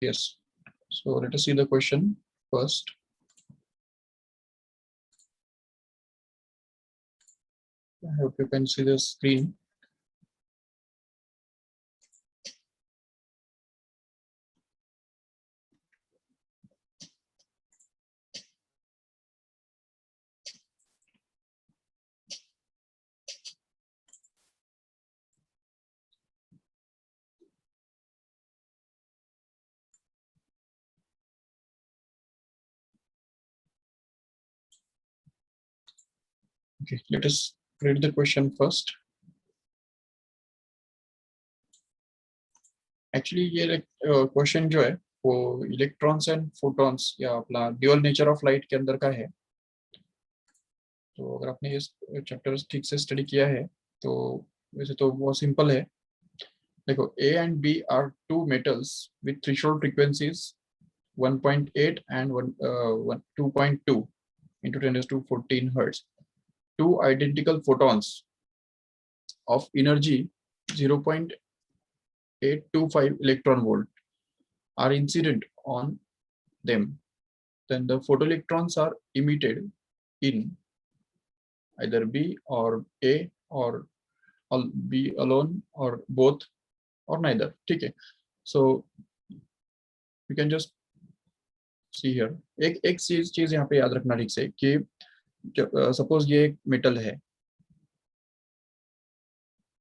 Yes. So let us see the question first. I hope you can see the screen. Okay, let us read the question first. Actually ये question जो है वो electrons and photons या अपना dual nature of light के अंदर का है। तो अगर आपने ये चैप्टर ठीक से स्टडी किया है तो वैसे तो वो सिंपल है। देखो, A and B are two metals with threshold frequencies 1.8 and 2.2 into 10 to 14 hertz. Two identical photons of energy 0.825 electron volt are incident on them. Then the photoelectrons are emitted in either B or A or B alone or both or neither. ठीक है, so you can just see here एक चीज यहाँ पे याद रखना ठीक से कि सपोज ये एक मेटल है,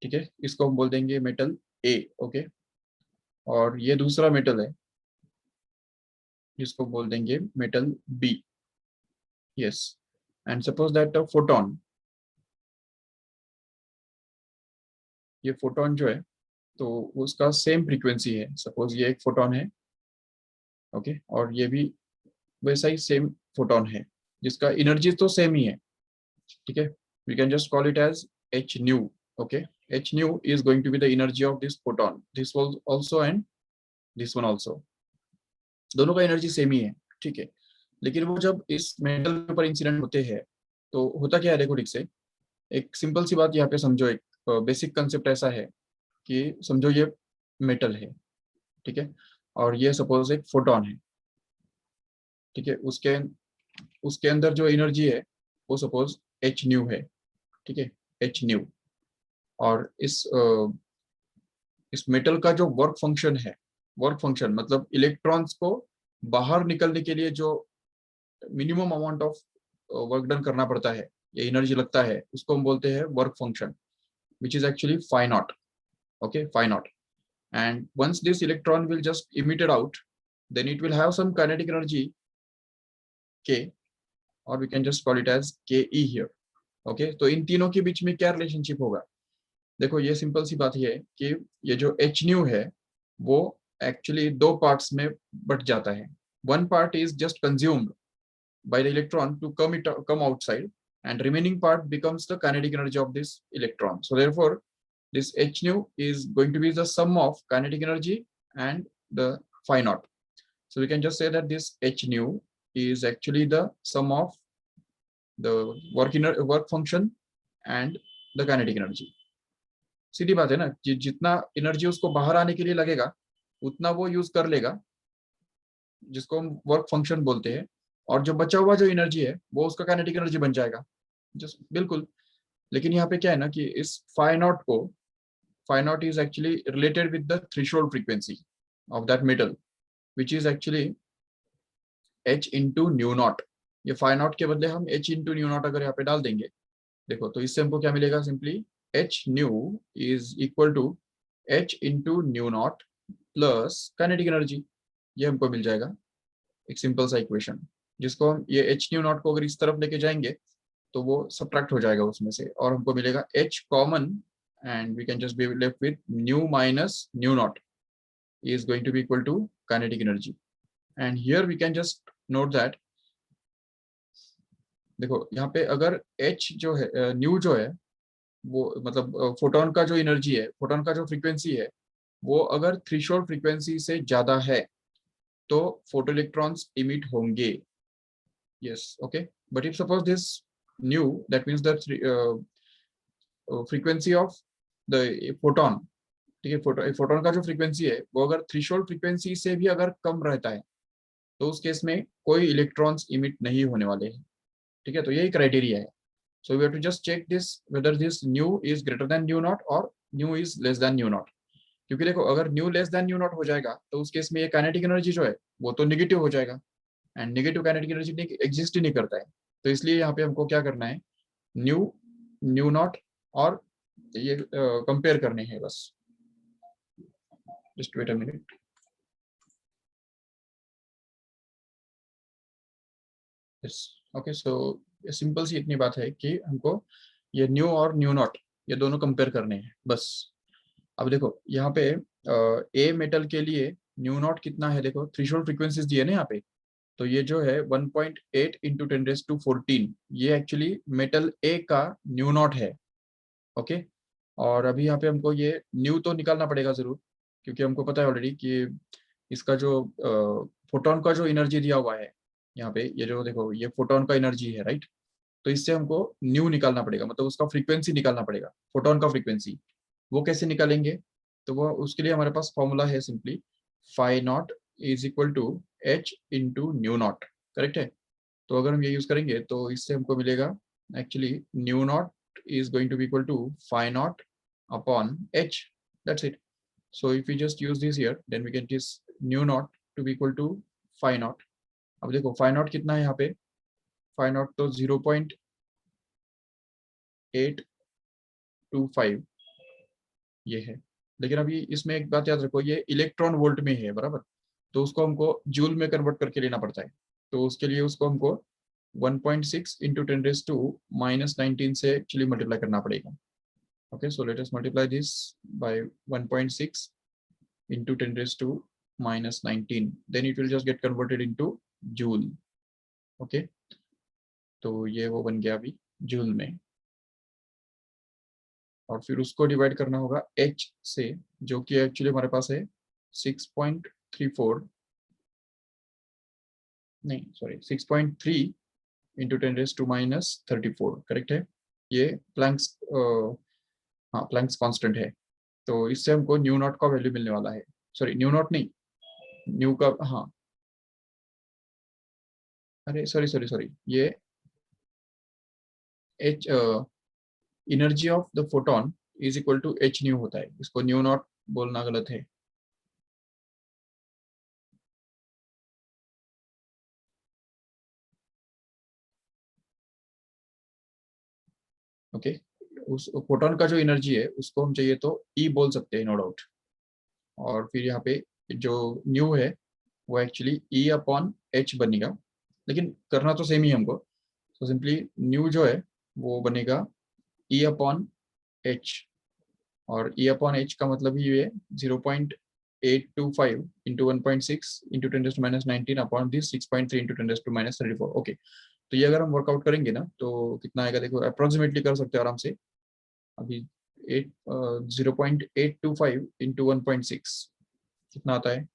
ठीक है, इसको हम बोल देंगे मेटल A, ओके, और ये दूसरा मेटल है जिसको बोल देंगे metal B, yes, and suppose that a photon, ये फोटोन जो है तो उसका सेम फ्रीक्वेंसी है। सपोज ये एक फोटोन है, ओके, और ये भी वैसा ही सेम फोटोन है जिसका एनर्जी तो सेम ही है, ठीक है। We can just call it as h nu, okay, h nu is going to be the energy of this photon, this was also and this one also, दोनों का energy same ही है, ठीक है। लेकिन वो जब इस मेटल के ऊपर इंसिडेंट होते हैं तो होता क्या है, देखो ठीक से, एक सिंपल सी बात यहाँ पे समझो, एक बेसिक कंसेप्ट ऐसा है कि समझो ये मेटल है, ठीक है, और ये सपोज एक फोटोन है, ठीक है, उसके उसके अंदर जो एनर्जी है वो सपोज h न्यू है, ठीक है, h न्यू, और इस मेटल का जो वर्क फंक्शन है, वर्क फंक्शन मतलब इलेक्ट्रॉन्स को बाहर निकलने के लिए जो minimum amount of work done करना पड़ता है या एनर्जी लगता है, उसको हम बोलते हैं work function, which is actually phi naught, okay, phi naught. And once this electron will just emitted out, then it will have some kinetic energy k, or we can just call it as ke here, okay. तो इन तीनों के बीच में क्या relationship होगा, देखो ये simple सी बात ये है कि ये जो h न्यू है वो एक्चुअली दो पार्ट्स में बट जाता है। One part is just consumed by the electron to come outside, and remaining part becomes the kinetic energy of this electron. So therefore this h nu is going to be the sum of kinetic energy and the phi naught. So we can just say that this h nu is actually the sum of the work function and the kinetic energy. सीधी बात है ना, जितना energy उसको बाहर आने के लिए लगेगा उतना वो यूज कर लेगा, जिसको हम वर्क फंक्शन बोलते हैं, और जो बचा हुआ जो एनर्जी है वो उसका काइनेटिक एनर्जी बन जाएगा, जस्ट बिल्कुल। लेकिन यहाँ पे क्या है ना कि इस phi naught को, phi naught is actually related with the threshold frequency of that metal, which is actually h into nu naught। ये phi naught के बदले हम h into nu naught अगर यहाँ पे डाल देंगे, देखो तो इससे हमको क्या मिलेगा, simply h nu is equal to h into nu naught plus kinetic energy, ये हमको मिल जाएगा एक सिंपल सा इक्वेशन, जिसको हम ये h न्यू नॉट को अगर इस तरफ लेके जाएंगे तो वो सब्ट्रैक्ट हो जाएगा उसमें से, और हमको मिलेगा h common, and we can just be left with nu minus nu naught is going to be equal to kinetic energy. And here we can just note that, देखो यहाँ पे अगर h जो है, न्यू जो है वो मतलब फोटोन का जो एनर्जी है, फोटोन का जो फ्रीक्वेंसी है वो अगर थ्रेशोल्ड फ्रीक्वेंसी से ज्यादा है तो फोटोइलेक्ट्रॉन्स इमिट होंगे, yes, okay. But if suppose this new, that means the frequency of the photon ठीक है। फोटोन का जो फ्रीक्वेंसी है वो अगर थ्रेशोल्ड फ्रीक्वेंसी से भी अगर कम रहता है तो उस केस में कोई इलेक्ट्रॉन्स इमिट नहीं होने वाले हैं। ठीक है, तो यही क्राइटेरिया है। So we have to just check this whether this nu is greater than nu not और nu is less than nu not. क्योंकि देखो अगर nu less than nu not हो जाएगा तो उस केस में ये काइनेटिक एनर्जी जो है वो तो निगेटिव हो जाएगा, and negative kinetic energy exist ही नहीं करता है। तो इसलिए यहाँ पे हमको क्या करना है, न्यू, न्यू नॉट और ये कंपेयर करने हैं बस। Just wait a minute. Yes, okay. So simple सी इतनी बात है कि हमको ये न्यू और न्यू नॉट ये दोनों कंपेयर करने हैं बस। अब देखो यहाँ पे ए मेटल के लिए न्यू नॉट कितना है, देखो थ्रेशोल्ड फ्रीक्वेंसीज दिए ना यहाँ पे। तो ये जो है 1.8 इंटू 10⁻14 ये एक्चुअली मेटल ए का न्यू नॉट है। ओके, और अभी यहाँ पे हमको ये न्यू तो निकालना पड़ेगा जरूर, क्योंकि हमको पता है ऑलरेडी कि इसका जो फोटोन का जो एनर्जी दिया हुआ है यहाँ पे, ये जो देखो ये फोटोन का एनर्जी है, राइट। तो इससे हमको न्यू निकालना पड़ेगा, मतलब उसका फ्रीक्वेंसी निकालना पड़ेगा, फोटोन का फ्रीक्वेंसी। वो कैसे निकालेंगे, तो वो उसके लिए हमारे पास फॉर्मूला है simply phi naught is equal to H into nu naught, correct है। तो अगर हम ये यूज करेंगे तो इससे हमको मिलेगा actually new not is going to be equal to phi naught upon h. That's it. So if we just use this here, then we get this nu naught to be equal to phi naught. अब देखो phi naught कितना है यहाँ पे, phi naught तो 0.825 ये है। लेकिन अभी इसमें एक बात याद रखो, ये इलेक्ट्रॉन वोल्ट में है बराबर, तो उसको हमको जूल में कन्वर्ट करके लेना पड़ता है। तो उसके लिए उसको हमको 1.6 इंटू 10⁻⁻19 से एक्चुअली मल्टीप्लाई करना पड़ेगा। Okay, so let us multiply this by 1.6 into 10⁻⁻19. Then it will just get converted into joule. Okay, तो ये वो बन गया अभी जूल में, और फिर उसको डिवाइड करना होगा H से, जो कि एक्चुअली हमारे पास है 6.34, नहीं सॉरी 6.3 इंटू 10⁻⁻34, करेक्ट है। ये प्लैंक्स हाँ प्लैंक्स कांस्टेंट है। तो इससे हमको न्यू नॉट का वैल्यू मिलने वाला है, सॉरी न्यू नॉट नहीं, न्यू का, हाँ अरे सॉरी सॉरी सॉरी, ये H energy of the photon is equal to H nu होता है, इसको न्यू नॉट बोलना गलत है। ओके, उस फोटोन का जो एनर्जी है उसको हम चाहिए तो ई बोल सकते हैं, नो डाउट। और फिर यहाँ पे जो न्यू है वो एक्चुअली ई अपॉन एच बनेगा, लेकिन करना तो सेम ही हमको। तो सिंपली न्यू जो है वो बनेगा ई अपॉन एच, और ई अपॉन एच का मतलब ही ये 0.825 into 1.6 into 10⁻⁻19 upon this 6.3 into 10⁻34। Okay, तो ये अगर हम वर्कआउट करेंगे ना तो कितना आएगा, देखो अप्रोक्सीमेटली कर सकते हैं आराम से। अभी 0.825 इंटू 1.6 कितना आता है,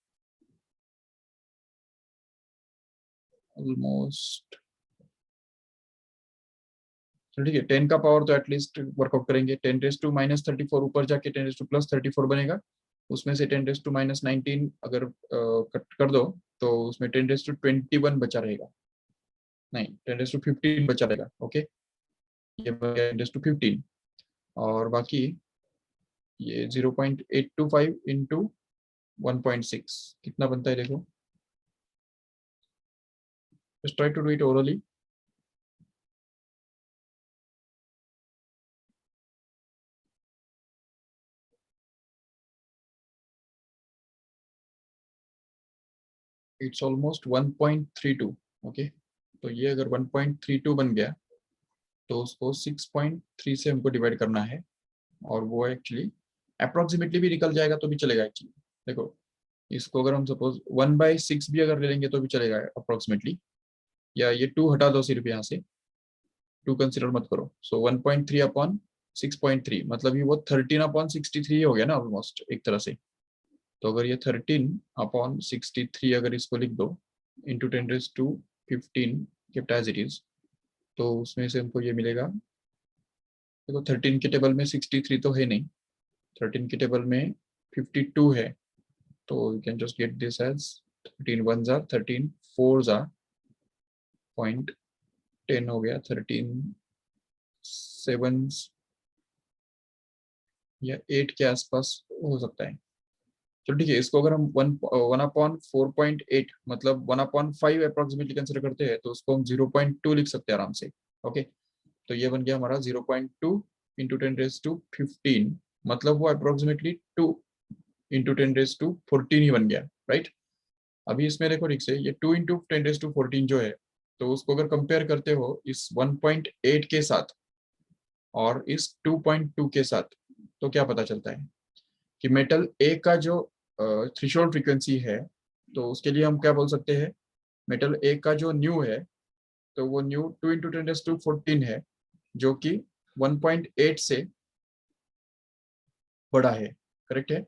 ऑलमोस्ट, तो ठीक है 10 का पावर तो एटलीस्ट वर्कआउट करेंगे। 10⁻⁻34 ऊपर जाके 10⁻+34 बनेगा, उसमें से 10⁻⁻19 अगर कट कर दो तो उसमें 10⁻21 बचा रहेगा, नहीं 10⁻15 बचा रहेगा। ओके, ये 10⁻15, और बाकी ये 0.825 इंटू 1.6 कितना बनता है देखो, just try to do it orally. It's almost 1.32. Okay, तो ये अगर 1.32 बन गया तो उसको 6.3 से हमको डिवाइड करना है, और वो एक्चुअली अप्रोक्सीमेटली भी निकल जाएगा तो भी चलेगा एक्चुअली। देखो इसको अगर हम सपोज 1/6 भी अगर ले लेंगे तो भी चलेगा अप्रोक्सीमेटली, या ये 2 हटा दो सिर्फ यहाँ से, 2 कंसिडर मत करो। सो 1.3 अपॉन 6.3 मतलब ये वो 13/63 हो गया ना ऑलमोस्ट एक तरह से। तो अगर ये 13/63 अगर इसको लिख दो into 10⁻15 kept as it is, तो उसमें से हमको ये मिलेगा, देखो 13 के टेबल में 63 तो है नहीं, 13 के टेबल में 52 है, तो you can just get this as 13 ones are 13 fours are 0.10 हो गया, 13 sevens या 8 के आसपास हो सकता है। चलो ठीक है, इसको अगर हम 1/4.8 मतलब 1/5 अप्रोक्सीमेटली कंसिडर करते हैं तो उसको हम 0.2 लिख सकते हैं आराम से। ओके, तो ये बन गया हमारा 0.2 इंटू 10⁻15, मतलब वो अप्रोक्सीमेटली 2 इंटू 10⁻14 ही बन गया, राइट। अभी इसमें देखो ठीक से, ये 2 इंटू 10⁻14 जो है, तो उसको अगर कंपेयर करते हो इस 1.8 के साथ और इस 2.2 के साथ, तो क्या पता चलता है कि मेटल ए का जो थ्रेशोल्ड फ्रीक्वेंसी है, तो उसके लिए हम क्या बोल सकते हैं, मेटल ए का जो न्यू है, तो वो न्यू 2 इंटू 10⁻14 है, जो कि 1.8 से बड़ा है, करेक्ट है।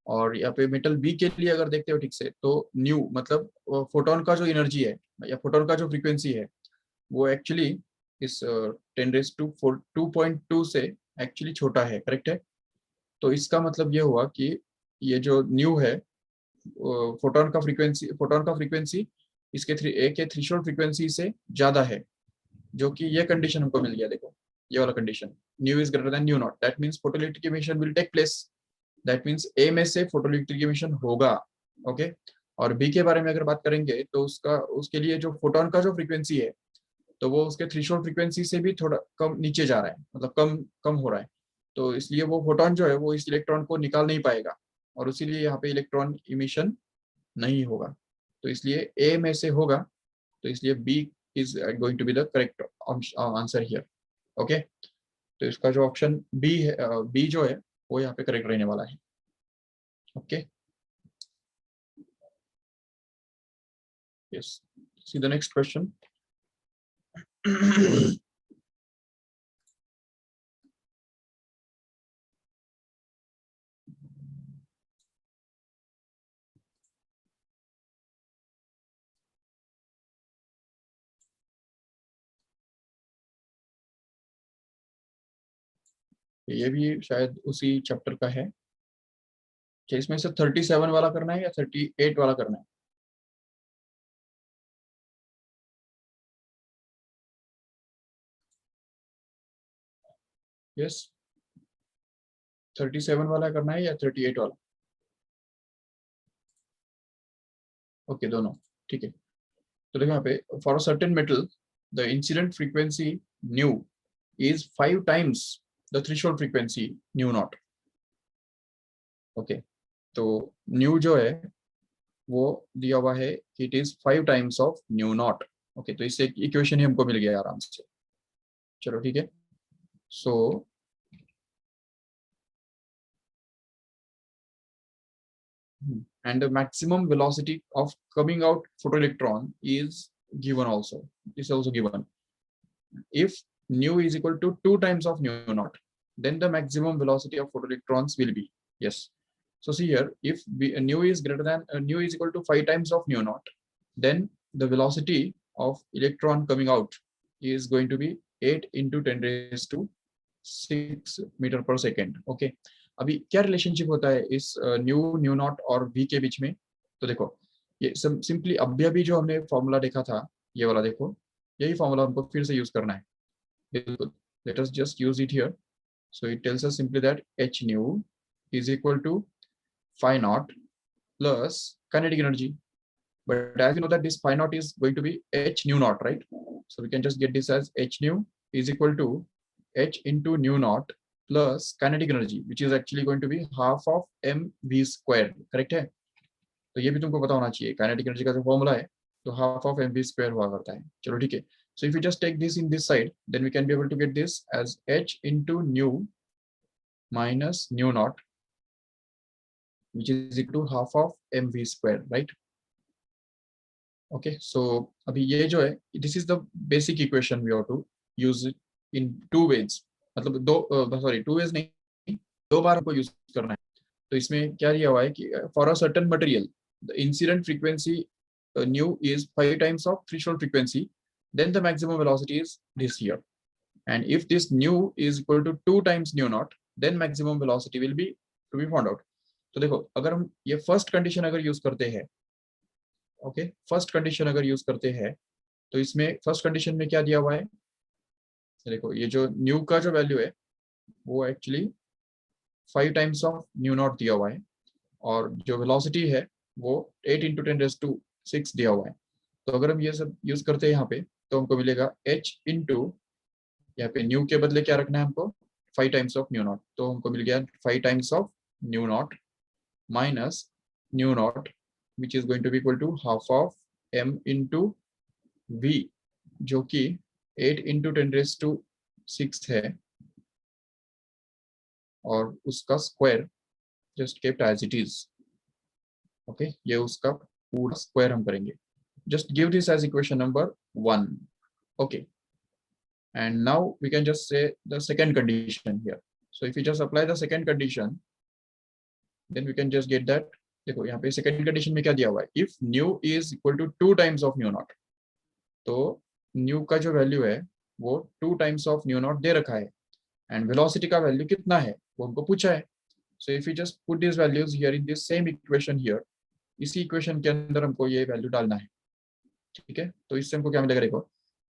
और यहाँ पे मेटल बी के लिए अगर देखते हो ठीक से, तो न्यू मतलब फोटोन का जो एनर्जी है या फोटोन का जो फ्रीक्वेंसी है, वो एक्चुअली इस 10⁻2 से एक्चुअली छोटा है, करेक्ट है। तो इसका मतलब ये हुआ कि ये जो न्यू है, फोटोन का फ्रीक्वेंसी इसके ए के थ्रेशोल्ड फ्रीक्वेंसी से ज्यादा है, जो कि ये कंडीशन हमको मिल गया। देखो ये वाला condition, nu is greater than nu not, that means photoelectric emission will take place, that means A में से फोटोइलेक्ट्रिक इमिशन होगा। ओके, और बी के बारे में अगर बात करेंगे तो उसके लिए जो फोटोन का जो फ्रीक्वेंसी है, तो वो उसके थ्रेशोल्ड फ्रीक्वेंसी से भी थोड़ा कम नीचे जा रहा है, मतलब कम कम हो रहा है। तो इसलिए वो फोटोन जो है वो इस इलेक्ट्रॉन को निकाल नहीं पाएगा, और इसीलिए यहाँ पे इलेक्ट्रॉन इमिशन नहीं होगा। तो इसलिए ए में से होगा, तो इसलिए B is going to be the correct answer here. Okay, तो इसका जो ऑप्शन बी है, बी जो है वो यहाँ पे करेक्ट रहने वाला है। Okay, yes, see the next question. ये भी शायद उसी चैप्टर का है। क्या इसमें से 37 वाला करना है या 38 वाला करना है? यस, 37 वाला करना है या 38 वाला? ओके, दोनों ठीक है। तो देखो यहाँ पे, for a certain metal the incident frequency new is 5 times the threshold frequency new not. Okay, तो न्यू जो है वो दिया हुआ है कि it is 5 times of nu not. Okay, तो इससे इक्वेशन ही हमको मिल गया आराम से। चलो ठीक है, सो and the maximum velocity of coming out photoelectron is given also. This is also given. If nu is equal to 2 times of nu naught, then the maximum velocity of photoelectrons will be, yes. So see here, if nu is greater than nu is equal to 5 times of nu naught, then the velocity of electron coming out is going to be 8 into 10 raised to 6 metre per second. Okay, अभी क्या relationship होता है इस new new not और we के बीच में? तो देखो, ये सिंपली अभी अभी जो हमने फॉर्मूला देखा था, ये वाला देखो, यही फॉर्मूला हमको फिर से यूज करना है। बिल्कुल, let us just use it here. So it tells us simply that H nu is equal to phi naught plus kinetic energy. But as you know that this phi naught is going to be h nu naught, right? So we can just get this as h nu is equal to h into nu naught plus kinetic energy, which is actually going to be half of mv square, correct है? तो ये भी तुमको पता होना चाहिए, kinetic energy का जो फॉर्मूला है, तो हाफ ऑफ mv स्क्वायर हुआ करता है। चलो ठीक है, so if you just take this in this side, then we can be able to get this as h into nu minus nu naught, which is equal to half of mv square, right? Okay, so अभी ये जो है, this is the basic equation we have to use it in two ways, मतलब sorry 2 ways नहीं, 2 बार हमको use करना है। तो इसमें क्या दिया हुआ है कि for a certain material the incident frequency nu is 5 times of threshold frequency, then the maximum velocity is this here, and if this nu is equal to 2 times nu naught, then maximum velocity will be to be found out. तो देखो अगर हम ये first condition अगर use करते हैं, okay, first condition अगर use करते हैं तो इसमें फर्स्ट कंडीशन में क्या दिया हुआ है, देखो ये जो न्यू का जो वैल्यू है वो actually 5 times of nu not दिया हुआ है, और जो वेलोसिटी है वो 8 × 10⁶ दिया हुआ है। तो अगर हम ये सब यूज करते हैं यहाँ पे तो हमको मिलेगा h इंटू, यहाँ पे न्यू के बदले क्या रखना है हमको, 5 टाइम्स ऑफ न्यू नॉट, तो हमको मिल गया 5 times of nu naught minus nu naught which is going to be equal to half of m into v, जो कि 8 × 10⁶ है, और उसका square just kept as it is. Okay, ये उसका पूरा स्क्वायर हम करेंगे। Just give this as equation number 1। Okay, and now we can just say the second condition here. So if you just apply the second condition, then we can just get that, देखो यहाँ पे second condition में क्या दिया हुआ है, if nu is equal to 2 times of nu naught, तो nu का जो वैल्यू है वो 2 टाइम्स ऑफ न्यू नॉट दे रखा है, एंड वेलोसिटी का वैल्यू कितना है वो हमको पूछा है। So if you just put this values here in this same equation here, इसी इक्वेशन के अंदर हमको ये वैल्यू डालना है, ठीक है। तो इससे हमको क्या मिलेगा, देखो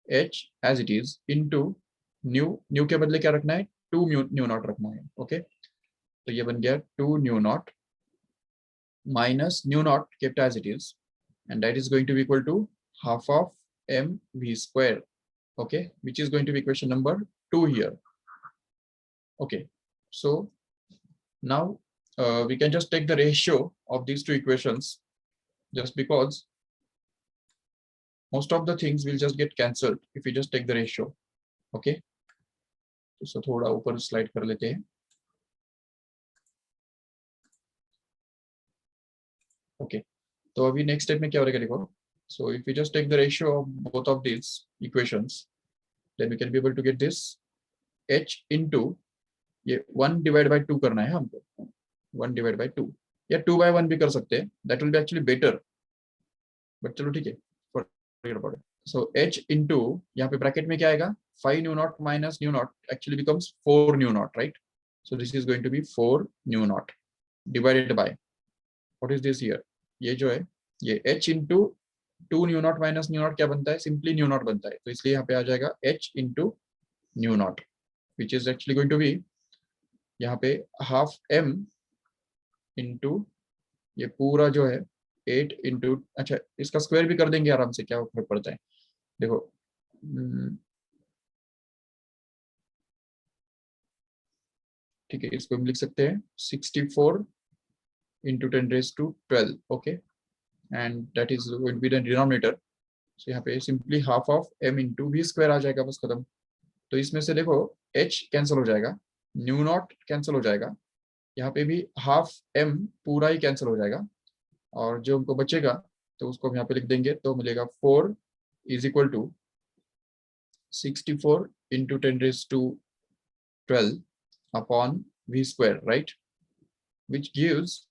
h as it is into nu, nu के बदले क्या रखना है, 2 न्यू नॉट रखना है। ओके, तो ये बन गया 2 nu naught minus nu not kept as it is, and that is going to be equal to half of mv square, okay, which is going to be equation number 2 here. Okay, so now we can just take the ratio of these two equations, just because most of the things will just get cancelled if we just take the ratio. Okay, तो थोड़ा ऊपर slide कर लेते हैं। Okay, तो अभी next step में क्या हो रहेगा, देखो, so if you just take the ratio of both of this equations, then we can be able to get this h into, ये 1/2 करना है हमको, 1/2 या 2/1 भी कर सकते हैं, that will be actually better, but चलो ठीक है, forget about it. So h into, यहाँ पे ब्रैकेट में क्या आएगा, 5 nu naught minus nu naught actually becomes 4 nu naught, right. So this is going to be 4 nu naught divided by, what is this here, ये जो है ये h into 2 nu naught minus nu naught क्या बनता है, simply new not बनता है, तो इसलिए यहाँ पे आ जाएगा h into nu naught which is actually going to be यहाँ पे हाफ m इंटू ये पूरा जो है 8 इंटू, अच्छा इसका स्क्वायर भी कर देंगे आराम से, क्या फर्क पड़ता है, देखो ठीक है, इसको हम लिख सकते हैं 64 into 10⁻²², okay, and that is going to be the denominator. So यहाँ पे simply half of m into v square आ जाएगा, बस खत्म। तो इसमें से देखो h कैंसिल हो जाएगा, न्यू नॉट कैंसिल हो जाएगा, यहाँ पे भी हाफ m पूरा ही कैंसिल हो जाएगा, और जो हमको बचेगा तो उसको हम यहाँ पे लिख देंगे, तो मिलेगा 4 is equal to 64 into 10⁻² upon v square, right, which gives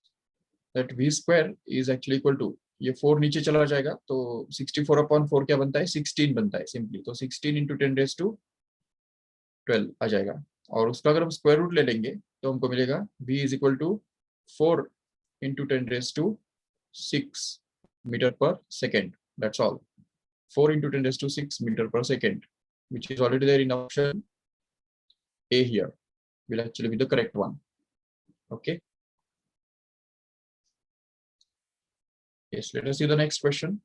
that v square is actually equal to, ये 4 नीचे चला जाएगा तो 64 अपॉन 4 क्या बनता है, 16 बनता है सिंपली, तो 16 इंटू 10⁻² आ जाएगा, और उसका अगर हम स्क्वायर रूट ले लेंगे तो हमको मिलेगा v is equal to 4 into 10⁻6 metre per second, that's all, 4 into 10⁻6 metre per second, which is already there in option A here, will actually be the correct one. Okay, yes, let us see the next question.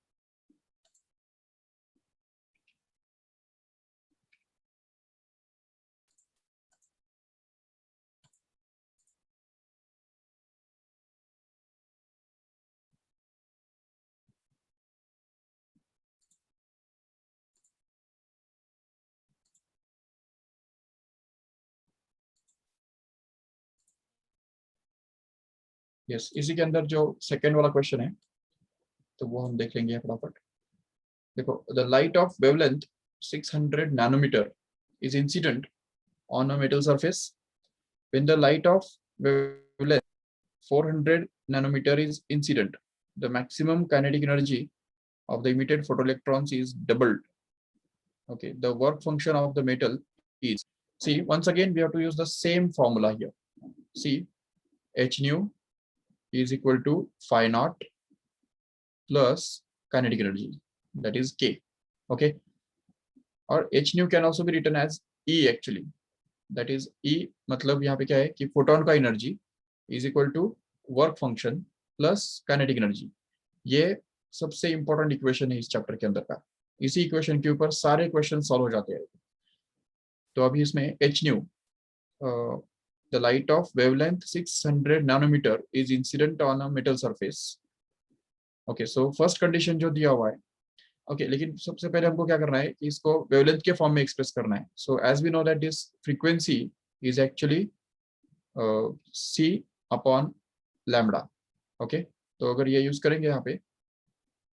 Yes, इसी के अंदर जो second वाला question है तो वो हम देख लेंगे फटाफट। देखो, the light of wavelength 600 nanometre is incident on a metal surface when the light of wavelength 400 nanometer is incident, the maximum kinetic energy of the emitted photoelectrons is doubled. Okay, the work function of the metal is, see, once again we have to use the same formula here, see, h nu is equal to phi naught plus kinetic energy, that is K. Okay, और h nu can also be written as E actually, that is E मतलब यहाँ पे क्या है कि photon का energy is equal to work function plus kinetic energy. ये सबसे इंपॉर्टेंट इक्वेशन है इस चैप्टर के अंदर का। इसी इक्वेशन के ऊपर सारे क्वेश्चन सॉल्व हो जाते हैं। तो अभी इसमें h nu, the light of wavelength 600 nanometer is incident on a metal surface. Okay, so first condition जो दिया हुआ है, okay, लेकिन सबसे पहले हमको क्या करना है कि इसको वेवलेंथ के फॉर्म में एक्सप्रेस करना है। So as we know that this frequency is actually c upon lambda. Okay, तो अगर ये यूज करेंगे यहाँ पे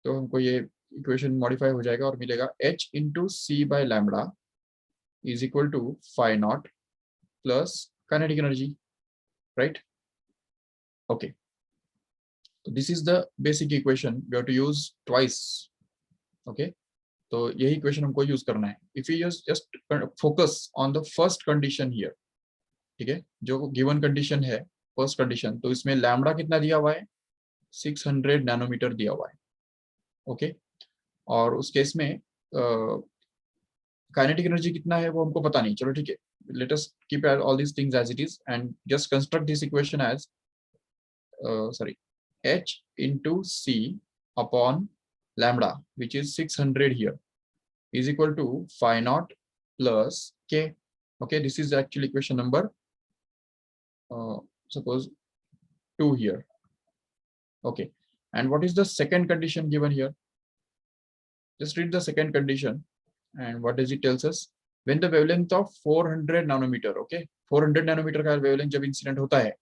तो हमको ये इक्वेशन मॉडिफाई हो जाएगा और मिलेगा h into c by lambda is equal to phi not plus kinetic energy, right? Okay, तो this is the basic equation we have to use twice. Okay, तो यही इक्वेशन हमको यूज करना है। If you just focus on the first condition here, ठीक है, जो given condition है फर्स्ट कंडीशन, तो इसमें लैम्बडा कितना दिया हुआ है, 600 नैनोमीटर दिया हुआ है। ओके, और उस केस में काइनेटिक एनर्जी कितना है वो हमको पता नहीं। चलो ठीक है, let us keep all these things as it is and just construct this equation as sorry, h into c upon lambda, which is 600 here, is equal to phi naught plus k. Okay, this is actually equation number suppose 2 here. Okay, and what is the second condition given here? Just read the second condition and what does it tells us? When the wavelength of 400 nanometer, okay, 400 nanometer का wavelength जब incident होता है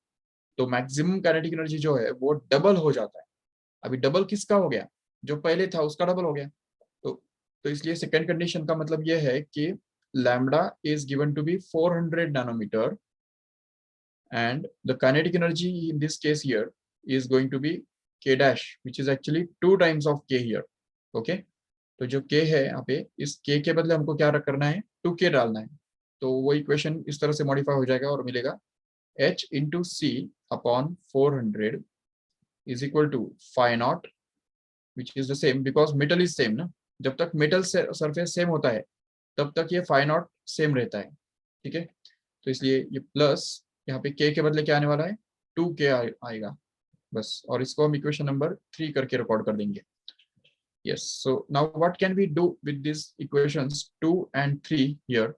तो maximum kinetic energy जो है वो double हो जाता है। अभी डबल किसका हो गया, जो पहले था उसका डबल हो गया। तो इसलिए सेकंड कंडीशन का मतलब ये है कि lambda is given to be 400 nanometre and the kinetic energy in this case here is going to be k dash, which is actually 2 times of k here. Okay, तो जो k है यहाँ पे, इस k के बदले हमको क्या करना है, 2k डालना है। तो वो इक्वेशन इस तरह से मॉडिफाई हो जाएगा और मिलेगा h into c upon 400 is equal to phi naught, which is the same because metal is same ना, जब तक मेटल सरफेस सेम होता है तब तक ये phi naught सेम रहता है। ठीक है, तो इसलिए ये प्लस यहाँ पे k के बदले क्या आने वाला है, 2k आएगा बस, और इसको हम इक्वेशन नंबर 3 करके रिकॉर्ड कर देंगे। yes, so now what can we do with these equations 2 and 3 here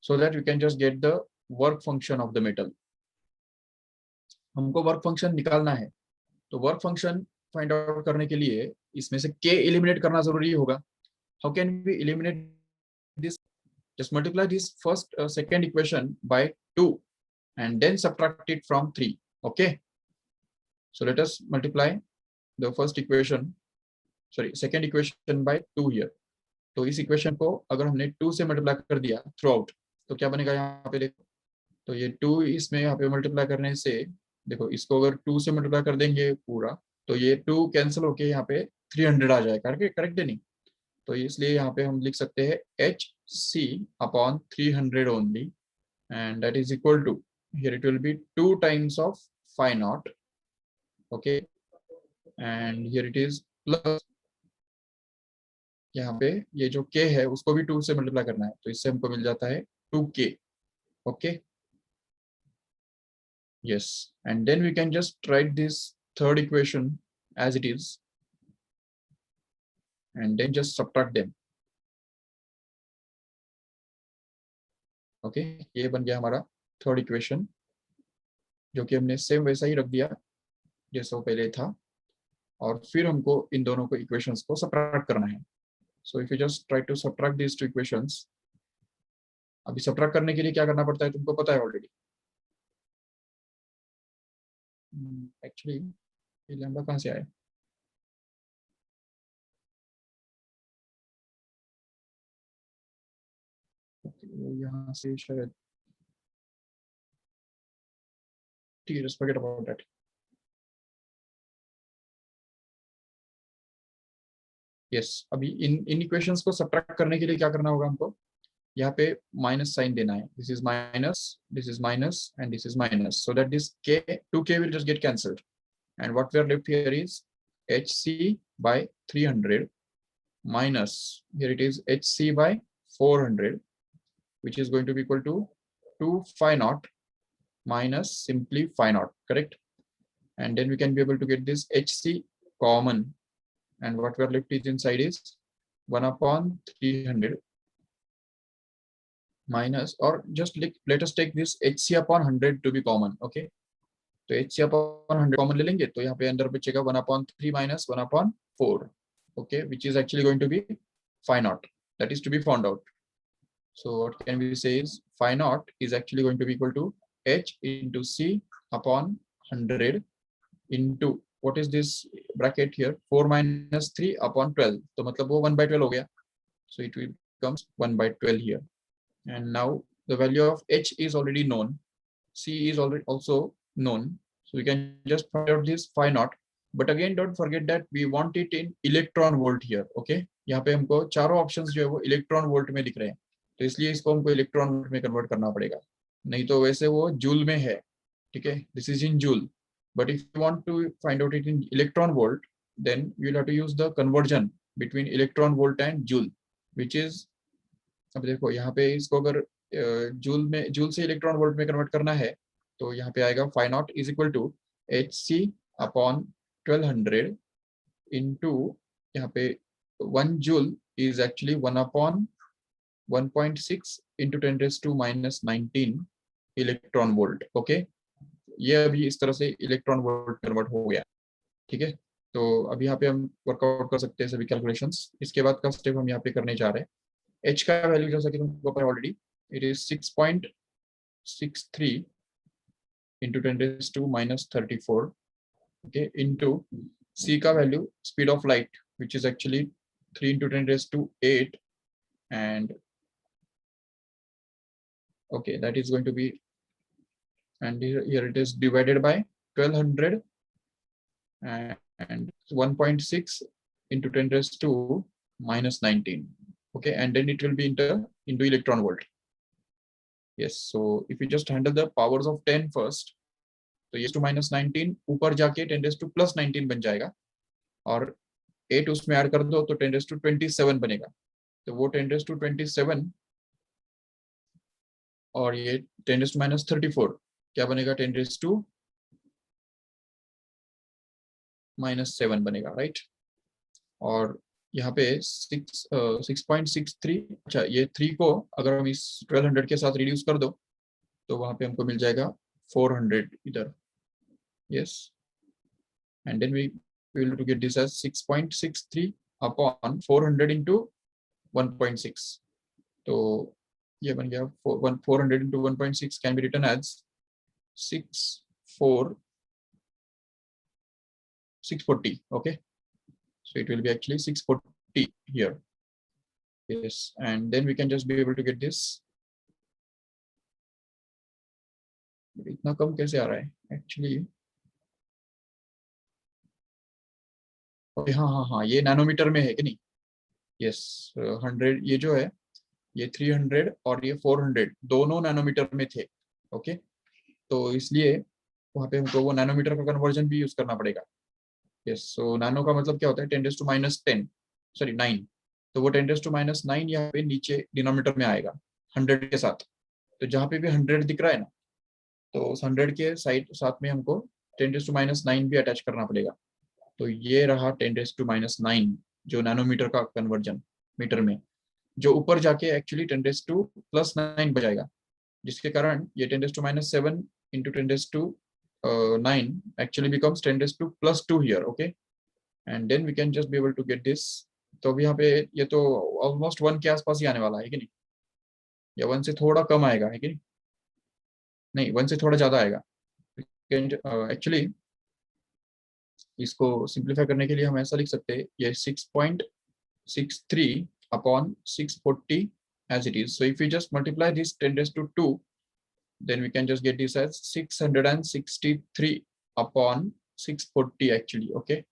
so that we can just get the work function of the metal? हमको वर्क फंक्शन निकालना है, तो वर्क फंक्शन फाइंड आउट करने के लिए इसमें से k एलिमिनेट करना जरूरी होगा। How can we eliminate this? just multiply this first second equation by 2 and then subtract it from 3. Okay, so let us multiply the first equation, sorry, second equation by 2 here. तो इस equation को अगर हमने 2 से multiply कर दिया through out तो क्या बनेगा यहाँ पे देखो, तो ये 2 इसमें यहाँ पे मल्टीप्लाई करने से देखो, इसको अगर 2 से मल्टीप्लाई कर देंगे पूरा तो ये 2 कैंसिल होके यहाँ पे 300 आ जाएगा। करेक्ट है नहीं? तो इसलिए यहाँ पे हम लिख सकते हैं h c upon 300 only and that is equal to, here it will be 2 times of phi naught, okay, and here it is plus यहाँ पे ये जो k है उसको भी 2 से मल्टीप्लाई करना है, तो इससे हमको मिल जाता है 2k. Okay, yes, and then we can just write this third equation as it is and then just subtract them. Okay, ये बन गया हमारा थर्ड इक्वेशन, जो कि हमने सेम वैसा ही रख दिया जैसा वो पहले था, और फिर हमको इन दोनों को इक्वेशंस को सबट्रैक्ट करना है। So if you just try to subtract these two equations, अभी सबट्रैक्ट करने के लिए क्या करना पड़ता है तुमको पता है ऑलरेडी। एक्चुअली ये लैम्बडा कहाँ से आया? यहाँ से शायद, ठीक है, just forget about that. Yes, अभी इन इक्वेशंस को सबट्रैक्ट करने के लिए क्या करना होगा हमको, यहाँ पे माइनस साइन देना है। This is minus and this is minus, so that this k 2k will just get cancelled. and what we are left here is hc by 300 minus, here it is hc by 400, which is going to be equal to 2 phi naught minus simply phi naught, correct? And then we can be able to get this hc common, and what we are left is inside is 1 upon 300 minus, or just let us take this hc upon 100 to be common, okay? तो hc upon 100 common ले लेंगे तो यहाँ पे अंदर बचेगा 1 upon 3 minus 1 upon 4, okay, which is actually going to be phi naught, that is to be found out. So what can we say is phi naught is actually going to be equal to h into c upon 100 into what is this bracket here, 4 minus 3 upon 12, तो मतलब वो 1 by 12 हो गया, so it will becomes 1 by 12 here. And now the value of h is already known, c is already also known, so we can just find out this phi naught, but again don't forget that we want it in electron volt here, okay? यहाँ पे हमको चारों options जो है वो electron volt में दिख रहे हैं, तो इसलिए इसको हमको इलेक्ट्रॉन वोल्ट में कन्वर्ट करना पड़ेगा, नहीं तो वैसे वो जूल में है, ठीक है, this is in joule, but if you want to find out it in electron volt, then you will have to use the conversion between electron volt and joule, which is, अब देखो यहाँ पे इसको अगर जूल से electron volt में convert करना है तो यहाँ पे आएगा phi naught is equal to hc upon 1200 into यहाँ पे 1 joule is actually 1 upon 1.6 into 10 raised to minus 19 electron volt, okay? ये अभी इस तरह से इलेक्ट्रॉन वोल्ट कन्वर्ट हो गया, ठीक है? तो अभी यहाँ पे हम वर्कआउट कर सकते हैं सभी कैलकुलेशंस। इसके बाद का स्टेप हम यहाँ पे करने जा रहे हैं। एच का वैल्यू जैसा कि तुमको पता है already, it is 6.63 into 10 raised to minus 34, okay, into c का value speed of light which is actually 3 into 10 raised to 8, and okay, that is going to be, and here it is divided by 1200 and 1.6 into 10 raised to minus 19, okay, and then it will be into electron volt. Yes, so if you just handle the powers of 10 first, तो ये to minus 19 ऊपर जाके 10 raised to plus 19 बन जाएगा, और 8 उसमें add कर दो तो 10 raised to 27 बनेगा, तो वो 10 raised to 27 और ये 10 raised to minus 34 क्या बनेगा, 10 raised to minus 7 बनेगा, राइट? और यहाँ पे 6.63, अच्छा ये 3 को अगर हम इस 1200 के साथ रिड्यूस कर दो तो वहां पे हमको मिल जाएगा 400 इधर, yes, and then we will to get this as 6.63 upon 400 into 1.6, तो ये बन गया 400 into 1.6 can be written as 640, okay, so it will be actually 640 here, yes, and then we can just be able to get this. इतना कम कैसे आ रहा है actually? हाँ हाँ हाँ, ये नैनोमीटर में है कि नहीं? यस, 100 ये जो है ये 300 और ये 400 दोनों नैनोमीटर में थे, ओके, तो इसलिए वहाँ पे हमको वो नैनोमीटर का कन्वर्जन भी यूज करना पड़ेगा। यस, सो नैनो का मतलब क्या होता है, 10 raised to minus 10, सॉरी 9, तो वो 10 raised to minus 9 यहाँ पे नीचे डिनोमिनेटर में आएगा 100 के साथ, तो जहाँ पे भी 100 दिख रहा है ना, तो उस 100 के साथ में हमको 10 raised to minus 9 भी अटैच करना पड़ेगा, तो ये रहा 10 raised to minus 9 जो नैनोमीटर का कन्वर्जन मीटर में, जो ऊपर जाके एक्चुअली 10 raised to plus 9 बजाएगा, जिसके कारण ये 10 raised to minus 7 into 10 raised to 9 actually becomes 10 raised to plus 2 here, okay, and then we can just be able to get this. तो अभी यहाँ पे ये तो ऑलमोस्ट 1 के आसपास ही आने वाला है कि नहीं, या 1 से थोड़ा कम आएगा है कि नहीं? नहीं, 1 से थोड़ा ज्यादा आएगा। एक्चुअली इसको सिंप्लीफाई करने के लिए हम ऐसा लिख सकते हैं, ये 6.63 upon 640 as it is, so if we just multiply this 10 raised to 2, then we can just get this as 663 upon 640 actually, okay,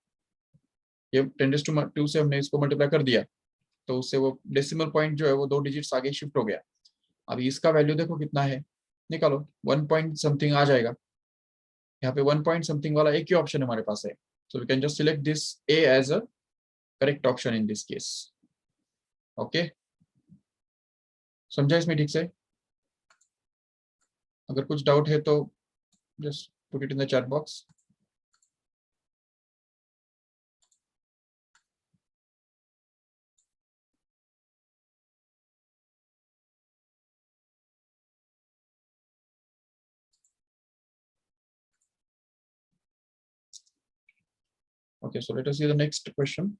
ये 10 raised to 2 से हमने इसको मल्टीप्लाई कर दिया तो उससे वो डेसिमल पॉइंट जो है वो 2 डिजिट्स आगे शिफ्ट हो गया। अभी इसका वैल्यू देखो कितना है, निकालो, 1 पॉइंट समथिंग आ जाएगा, यहाँ पे 1 पॉइंट समथिंग वाला एक ही ऑप्शन हमारे पास है, so we can just select this A as a correct option in this case. Okay, समझा इसमें ठीक से? अगर कुछ डाउट है तो just put it in the chat box. Okay, so let us see the next question.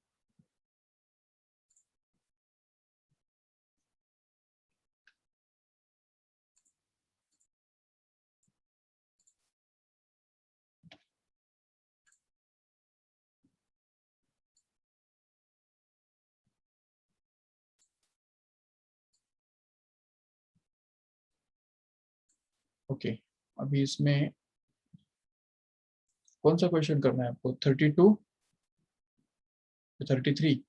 Okay, अभी इसमें कौन सा क्वेश्चन करना है आपको, 32 33?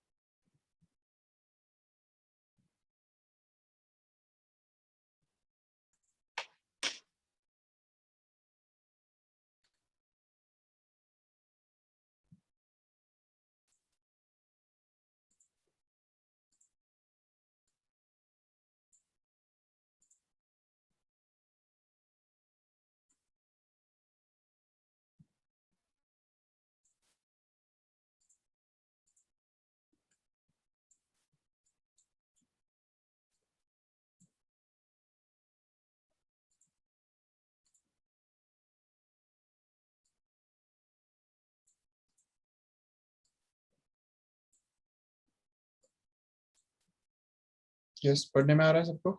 यस, पढ़ने में आ रहा है सबको?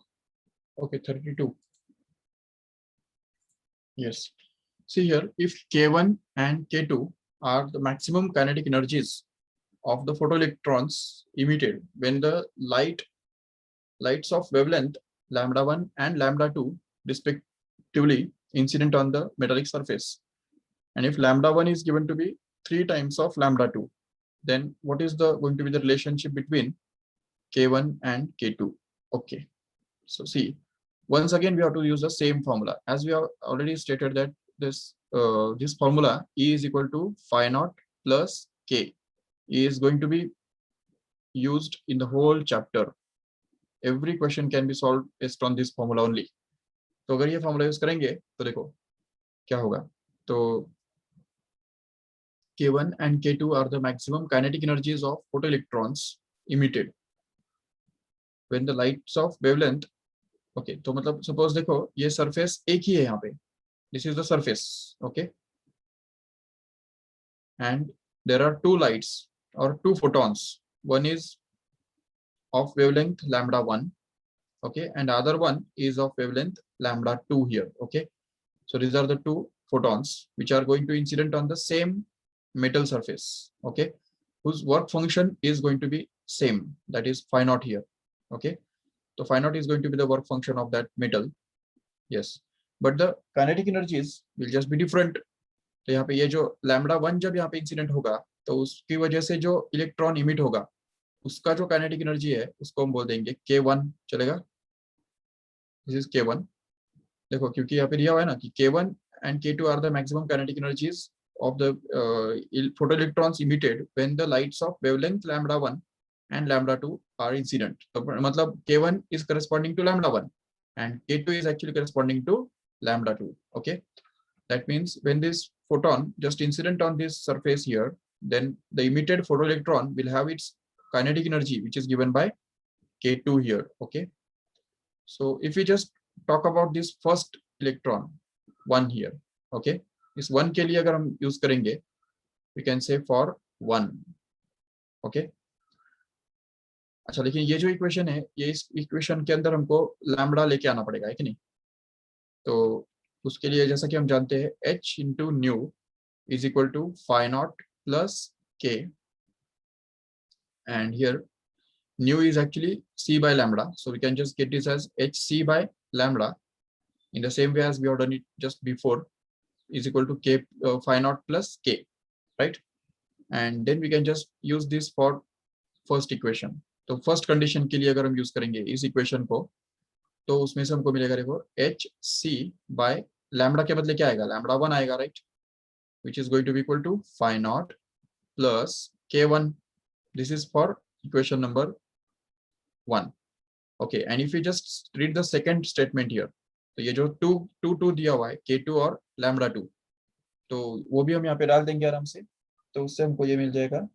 Okay, 32। Yes. See here, if K1 and K2 are the maximum kinetic energies of the photoelectrons emitted when the lights of wavelength lambda 1 and lambda 2 respectively incident on the metallic surface, and if lambda 1 is given to be 3 times of lambda 2, then what is the going to be the relationship between K1 and K2? Okay, so see, once again we have to use the same formula as we have already stated that this formula E is equal to phi naught plus K is going to be used in the whole chapter. Every question can be solved based on this formula only. तो अगर ये formula use करेंगे तो देखो क्या होगा। तो K1 and K2 are the maximum kinetic energies of photoelectrons emitted when the lights of wavelength, okay तो मतलब सपोज देखो ये सरफेस एक ही है यहाँ पे, this is the surface, okay, and there are two lights or two photons, one is of wavelength lambda 1, okay, and other one is of wavelength lambda 2 here, okay. So these are the two photons which are going to incident on the same metal surface, okay, whose work function is going to be same, that is phi naught here, okay. So phi naught is going to be the work function of that metal, yes, but the kinetic energies will just be different. तो यहाँ पे ये जो lambda 1 जब यहाँ पे incident होगा तो उसकी वजह से जो इलेक्ट्रॉन इमिट होगा उसका जो काइनेटिक एनर्जी है उसको हम बोल देंगे K1, चलेगा? This is K1। देखो क्योंकि यहाँ पे दिया हुआ है ना कि K1 and K2 are the maximum kinetic energies of the photoelectrons emitted when the lights of wavelength lambda 1 and lambda 2 are incident. तो मतलब K1 is corresponding to lambda 1 and K2 is actually corresponding to lambda 2, okay. That means when this photon just incident on this surface here, then the emitted photoelectron will have its kinetic energy which is given by K2 here, okay. So if we just talk about this first electron 1 here, okay, इस 1 के लिए अगर हम use करेंगे we can say for 1, okay. अच्छा लेकिन ये जो इक्वेशन है ये इस इक्वेशन के अंदर हमको लैम्बडा लेके आना पड़ेगा है कि नहीं? तो उसके लिए जैसा कि हम जानते हैं H into nu is equal to phi naught plus K, and here nu is actually C by lambda, so we can just get this as HC by lambda in the same way as we have done it just before, is equal to K phi naught plus K, right? And then we can just use this for first equation. तो first condition के लिए अगर हम use करेंगे इस equation को तो उसमें से हमको मिलेगा देखो एच सी बाय लैम्बडा के बदले क्या आएगा, लैम्बडा 1 आएगा, right. which is going to be equal to phi naught plus k1. This is for equation number 1. Okay, and if you just read the second statement here, तो ये जो 2 दिया हुआ है k2 और lambda 2, तो वो भी हम यहाँ पे डाल देंगे आराम से, तो उससे हमको ये मिल जाएगा,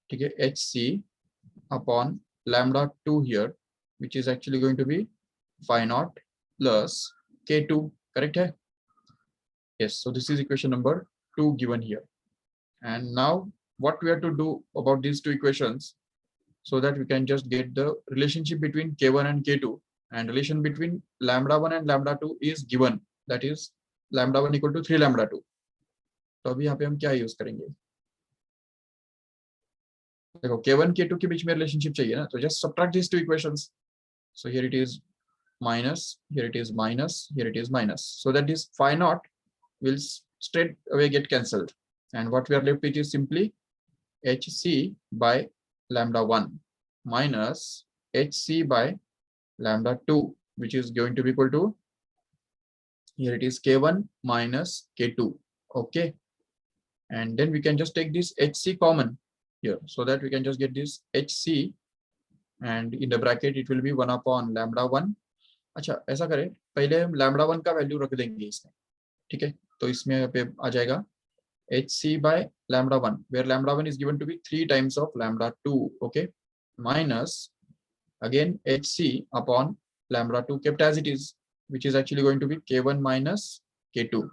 ठीक है, hc upon lambda 2 here, which is actually going to be phi naught plus k2, correct है? Yes, so this is equation number 2 given here. And now what we have to do about these two equations, so that we can just get the relationship between k1 and k2, and relation between lambda 1 and lambda 2 is given, that is lambda 1 equal to 3 lambda 2. तो अभी यहाँ पे हम क्या use करेंगे, देखो k1 k2 के बीच में रिलेशनशिप चाहिए ना, तो just subtract these two equations. So here it is minus, here it is minus, here it is minus, so that this phi naught will straight away get cancelled, and what we are left with is simply hc by lambda 1 minus hc by lambda 2, which is going to be equal to, here it is k1 minus k2. Okay, and then we can just take this hc common here, so that we can just get this hc, and in the bracket it will be 1 upon lambda 1. अच्छा, ऐसा करें, पहले हम lambda 1 का value रख देंगे इसमें, ठीक है, तो इसमें पे आ जाएगा hc by lambda 1, where lambda 1 is given to be 3 times of lambda 2, okay, minus again hc upon lambda 2 kept as it is, which is actually going to be k1 minus k2,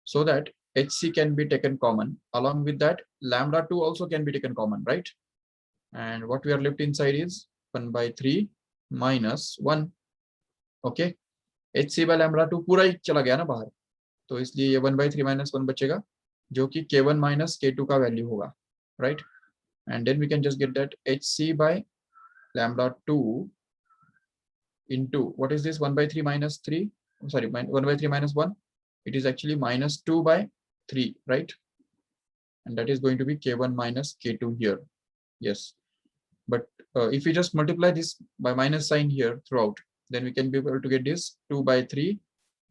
so that hc can be taken common. Along with that, lambda 2 also can be taken common, right? And what we are left inside is 1 by 3 minus 1. Okay, hc by lambda 2 पूरा ही चला गया ना बाहर, तो इसलिए ये 1 by 3 minus 1 बचेगा, जो कि k1 minus k2 का वैल्यू होगा, right? And then we can just get that hc by lambda 2 into what is this 1 by 3 minus 3, sorry, 1 by 3 minus 1, it is actually minus 2 by 3, right? And that is going to be k1 minus k2 here. Yes, but if we just multiply this by minus sign here throughout, then we can be able to get this 2 by 3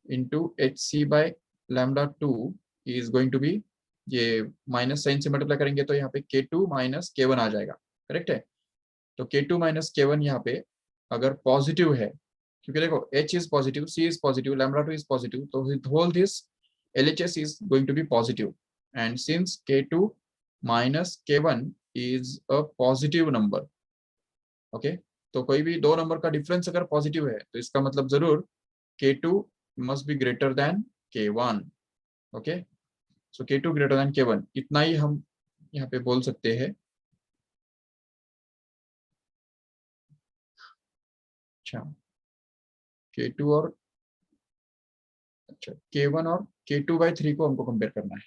into hc by lambda 2 is going to be, ये minus sign से multiply करेंगे तो यहाँ पे k2 minus k1 आ जाएगा, correct है? तो k2 minus k1 यहाँ पे अगर पॉजिटिव है, क्योंकि देखो h is positive, c is positive, lambda 2 is positive, तो whole this LHS is going to be positive, and since k2 minus k1 is a positive number, okay, तो कोई भी दो नंबर का डिफरेंस अगर पॉजिटिव है, तो इसका मतलब जरूर k2 must be greater than k1, okay, so k2 greater than k1, इतना ही हम यहाँ पे बोल सकते हैं. अच्छा, k2 और, अच्छा, k1 और k2 by 3 को हमको कंपेयर करना है.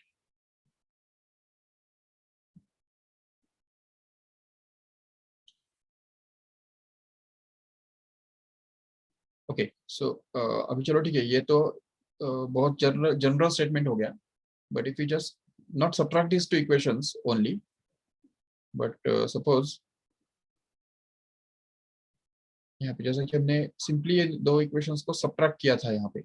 ओके, सो अभी चलो ठीक है, ये तो बहुत जनरल स्टेटमेंट हो गया, but if you just not subtract this two equations only, but suppose यहाँ पे जैसे कि हमने सिंपली ये दो इक्वेशंस को सब्ट्रैक्ट किया था यहाँ पे,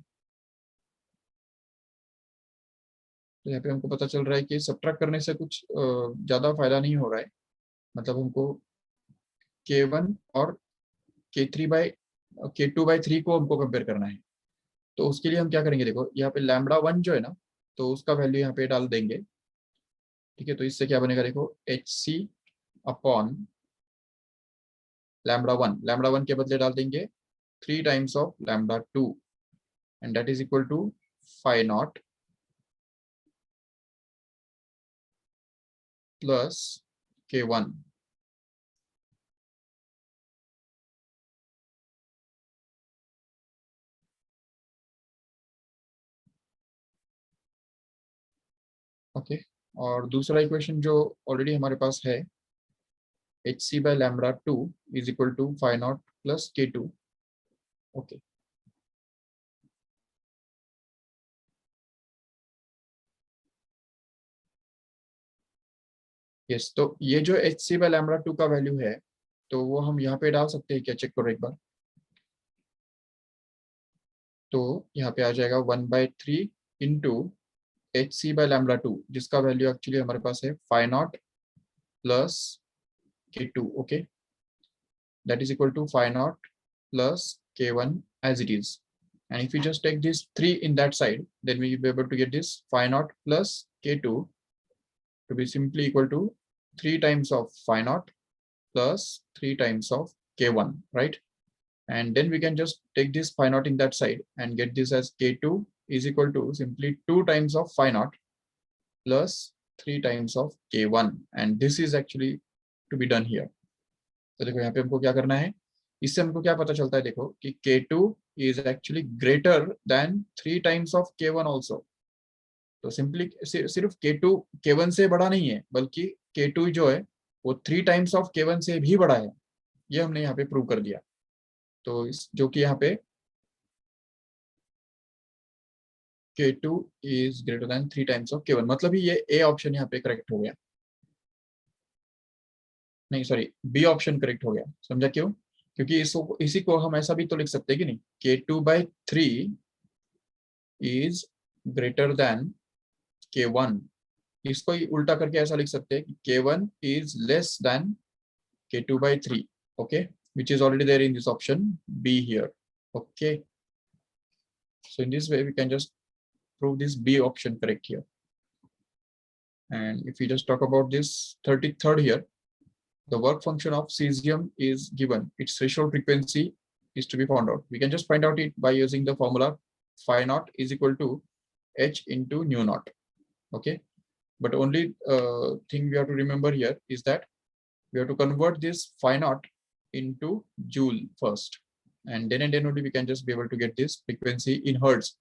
तो यहाँ पे हमको पता चल रहा है कि सब्ट्रैक्ट करने से कुछ ज्यादा फायदा नहीं हो रहा है, मतलब हमको k1 और k3 बाई k2 बाई 3 को हमको कंपेयर करना है. तो उसके लिए हम क्या करेंगे, देखो यहाँ पे लैम्बडा 1 जो है ना, तो उसका वैल्यू यहाँ पे डाल देंगे, ठीक है, तो इससे क्या बनेगा, देखो hc अपॉन लैम्बडा 1 के बदले डाल देंगे 3 times of lambda 2, and that is equal to phi naught plus k1. Okay, और दूसरा इक्वेशन जो ऑलरेडी हमारे पास है, hc by lambda 2 is equal to phi naught plus k2. Okay, yes, तो ये जो hc by lambda 2 का वैल्यू है, तो वो हम यहाँ पे डाल सकते हैं क्या, चेक करो एक बार. तो यहाँ पे आ जाएगा 1/3 इंटू hc/λ2, जिसका वैल्यू एक्चुअली हमारे पास है phi not plus k2. Okay, that is equal to phi naught plus k1 as it is. And if we just take this 3 in that side, then we will be able to get this phi naught plus k2 to be simply equal to 3 times of phi naught plus 3 times of k1, right? And then we can just take this phi naught in that side and get this as k2 is equal to simply 2 times of phi naught plus 3 times of k1. And this is actually to be done here. तो देखो यहाँ पे हमको क्या करना है, इससे हमको क्या पता चलता है, देखो कि k2 is actually greater than 3 times of k1 also. तो सिंपली सिर्फ k2 k1 से बड़ा नहीं है, बल्कि k2 जो है वो 3 टाइम्स ऑफ k1 से भी बड़ा है. ये हमने यहाँ पे प्रूव कर दिया. तो इस जो कि यहाँ पे k2 is greater than 3 times of k1, मतलब ही ये a ऑप्शन यहाँ पे करेक्ट हो गया. नहीं सॉरी, बी ऑप्शन करेक्ट हो गया. समझा क्यों? क्योंकि इसी को हम ऐसा भी तो लिख सकते हैं कि नहीं, k2/3 is greater then k1. इसको ही उल्टा करके ऐसा लिख सकते हैं कि k1 is less then k2/3. Okay, which is already there in this option B here. Okay, so in this way we can just prove this B option correct here. And if we just talk about this 33rd here, the work function of cesium is given. Its threshold frequency is to be found out. We can just find out it by using the formula phi naught is equal to h into nu naught. Okay, but only thing we have to remember here is that we have to convert this phi naught into joule first, and then only we can just be able to get this frequency in hertz.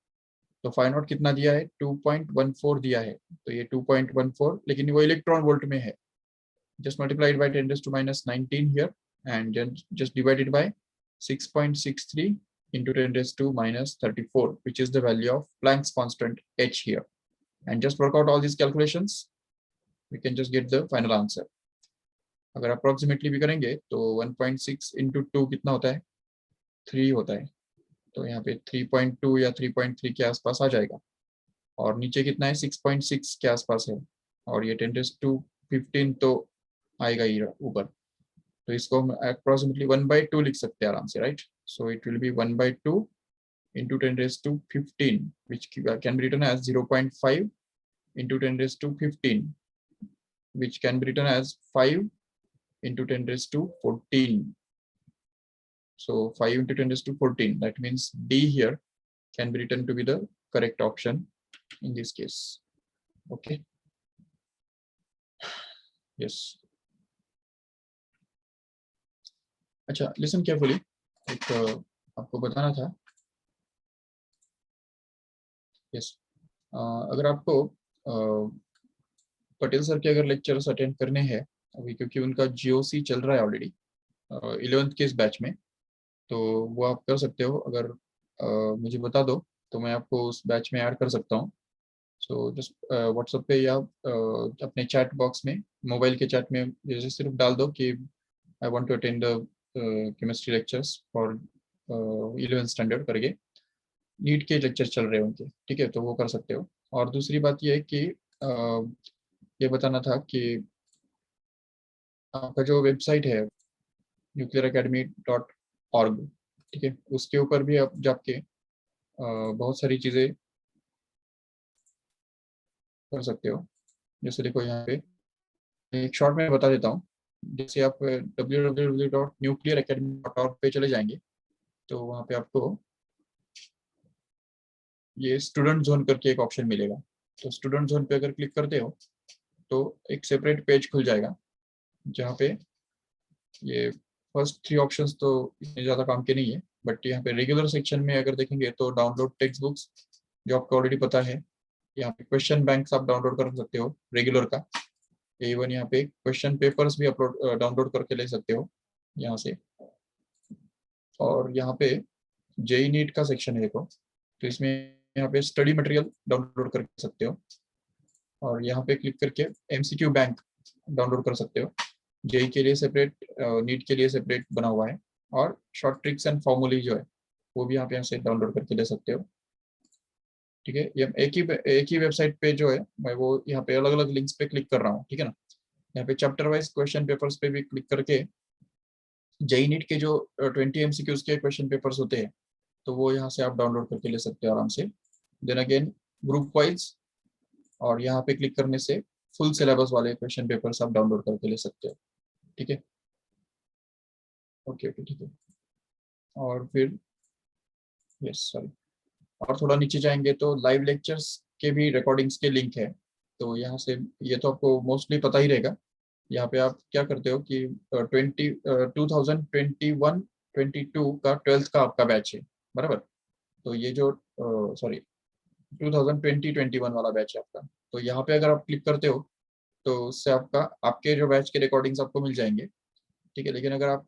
तो phi naught कितना दिया है, 2.14 दिया है. तो ये 2.14, लेकिन वो इलेक्ट्रॉन वोल्ट में है. Just multiply it by 10⁻⁻19 here, and then just divide it by 6.63 into 10⁻⁻34, which is the value of Planck's constant h here. And just work out all these calculations, we can just get the final answer. अगर approximately भी करेंगे तो 1.6 into 2 कितना होता है, 3 होता है. तो यहाँ पे 3.2 या 3.3 के आसपास आ जाएगा. और नीचे कितना है, 6.6 के आसपास है. और ये 10⁻15 तो आएगा ही ऊपर. तो इसको हम अप्रोक्सीमेटली 1/2 लिख सकते हैं आराम से, right? So it will B 1/2 into 10⁻15, which can be written as 0.5 into 10⁻15, which can be written as 5 into 10⁻14. So 5 into 10⁻14, that means D here can be written to be the correct option in this case. Okay, yes. अच्छा, listen carefully. एक आपको बताना था. yes, अगर आपको Patel sir के अगर lectures attend करने हैं अभी, क्योंकि उनका GOC चल रहा है ऑलरेडी 11th के इस बैच में, तो वो आप कर सकते हो. अगर मुझे बता दो तो मैं आपको उस बैच में ऐड कर सकता हूँ. सो जस्ट व्हाट्सएप पे या अपने चैट बॉक्स में, मोबाइल के चैट में जैसे सिर्फ डाल दो कि I want to attend the chemistry lectures for 11th standard करके. नीट के लेक्चर चल रहे हैं उनके, ठीक है? तो वो कर सकते हो. और दूसरी बात ये है कि ये बताना था कि आपका जो वेबसाइट है nuclearacademy.org, ठीक है, उसके ऊपर भी आप जाके बहुत सारी चीज़ें कर सकते हो. जैसे देखो यहाँ पे एक शॉर्ट में बता देता हूँ. जैसे आप www.nuclearacademy.org पे चले जाएंगे तो वहाँ पे आपको ये स्टूडेंट जोन करके एक ऑप्शन मिलेगा. तो स्टूडेंट जोन पे अगर क्लिक करते हो तो एक सेपरेट पेज खुल जाएगा जहाँ पे ये फर्स्ट 3 ऑप्शंस तो इतने ज़्यादा काम के नहीं है, बट यहाँ पे रेगुलर सेक्शन में अगर देखेंगे तो डाउनलोड टेक्स्ट बुक्स, जो आपको ऑलरेडी पता है. यहाँ पे क्वेश्चन बैंक्स आप डाउनलोड कर सकते हो रेगुलर का. इवन यहाँ पे क्वेश्चन पेपर्स भी अपलोड डाउनलोड करके ले सकते हो यहाँ से. और यहाँ पे जेई नीट का सेक्शन है देखो, तो इसमें यहाँ पे स्टडी मटेरियल डाउनलोड कर सकते हो. और यहाँ पे क्लिक करके MCQ बैंक डाउनलोड कर सकते हो. जेई के लिए सेपरेट, नीट के लिए सेपरेट बना हुआ है. और शॉर्ट ट्रिक्स एंड फॉर्मूले जो है वो भी आप यहाँ से डाउनलोड करके ले सकते हो। ठीक है, ये एक ही वेबसाइट पे जो है मैं वो यहाँ पे अलग अलग लिंक्स पे क्लिक कर रहा हूँ। ठीक है ना, यहाँ पे चैप्टर वाइज क्वेश्चन पेपर्स पे भी क्लिक करके जेई नीट के जो 20 MCQs के क्वेश्चन पेपर्स होते हैं तो वो यहाँ से आप डाउनलोड करके ले सकते हो आराम से। देन अगेन ग्रुप वाइज, और यहाँ पे क्लिक करने से फुल सिलेबस वाले क्वेश्चन पेपर्स आप डाउनलोड करके ले सकते हो। ठीक है, ओके ओके ठीक है। और फिर यस सॉरी, और थोड़ा नीचे जाएंगे तो लाइव लेक्चर्स के भी रिकॉर्डिंग्स के लिंक है। तो यहाँ से ये तो आपको मोस्टली पता ही रहेगा। यहाँ पे आप क्या करते हो कि 2021-22 का 12th का आपका बैच है, बराबर। तो ये जो सॉरी 2020-21 वाला बैच है आपका। तो यहाँ पे अगर आप क्लिक करते हो तो उससे आपका आपके जो बैच के रिकॉर्डिंग्स आपको मिल जाएंगे। ठीक है, लेकिन अगर आप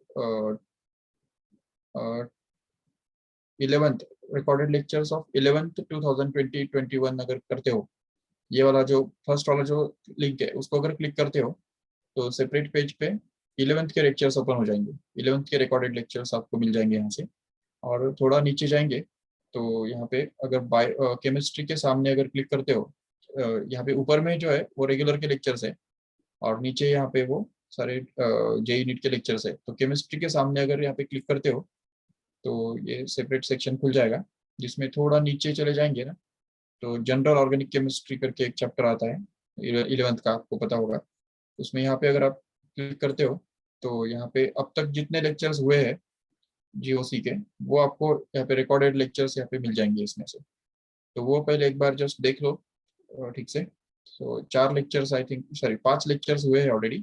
11th recorded lectures of 11th 2020-21 अगर करते हो, ये वाला जो फर्स्ट वाला जो लिंक है उसको अगर क्लिक करते हो तो सेपरेट पेज पे 11th के लेक्चर्स ओपन हो जाएंगे। 11th के रिकॉर्डेड लेक्चर्स आपको मिल जाएंगे यहाँ से। और थोड़ा नीचे जाएंगे तो यहाँ पे अगर बायो केमिस्ट्री के सामने अगर क्लिक करते हो, यहाँ पे ऊपर में जो है वो रेगुलर के लेक्चर्स है और नीचे यहाँ पे वो सारे जेई नीट के लेक्चर्स है। तो केमिस्ट्री के सामने अगर यहाँ पे क्लिक करते हो तो ये सेपरेट सेक्शन खुल जाएगा, जिसमें थोड़ा नीचे चले जाएंगे ना तो जनरल ऑर्गेनिक केमिस्ट्री करके एक चैप्टर आता है 11th का, आपको पता होगा। उसमें यहाँ पे अगर आप क्लिक करते हो तो यहाँ पे अब तक जितने लेक्चर्स हुए हैं जीओसी के, वो आपको यहाँ पे रिकॉर्डेड लेक्चर्स यहाँ पे मिल जाएंगे इसमें से। तो वो पहले एक बार जस्ट देख लो ठीक से। तो 4 lectures I think sorry 5 lectures हुए हैं ऑलरेडी।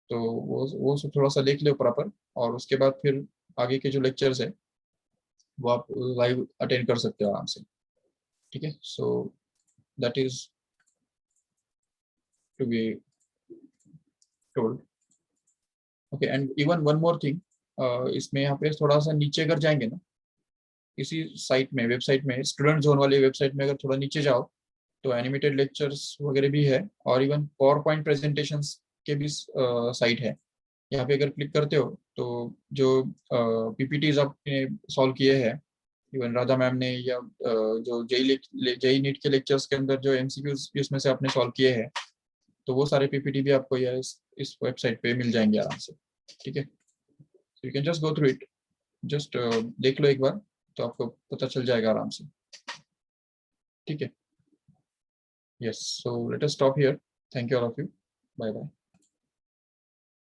तो वो थोड़ा सा देख लो प्रॉपर, और उसके बाद फिर आगे के जो लेक्चर्स है वो आप लाइव अटेंड कर सकते हो आराम से। ठीक है, so that is to be told. Okay, and even one more thing, इसमें यहाँ पे थोड़ा सा नीचे अगर जाएंगे ना, इसी साइट में वेबसाइट में स्टूडेंट जोन वाली वेबसाइट में अगर थोड़ा नीचे जाओ तो एनिमेटेड लेक्चर्स वगैरह भी है, और इवन पावर पॉइंट प्रेजेंटेशंस के भी साइट है। यहाँ पे अगर क्लिक करते हो तो जो पीपीटीज आपने सॉल्व किए हैं इवन राधा मैम ने, या जो जेई नीट के लेक्चर्स के अंदर जो एमसीक्यूज उसमें से आपने सॉल्व किए हैं, तो वो सारे पीपीटी भी आपको यह इस वेबसाइट पे मिल जाएंगे आराम से। ठीक है, you can just go through it, just देख लो एक बार तो आपको पता चल जाएगा आराम से। ठीक है, yes, so let us stop here. Thank you all of you, bye bye.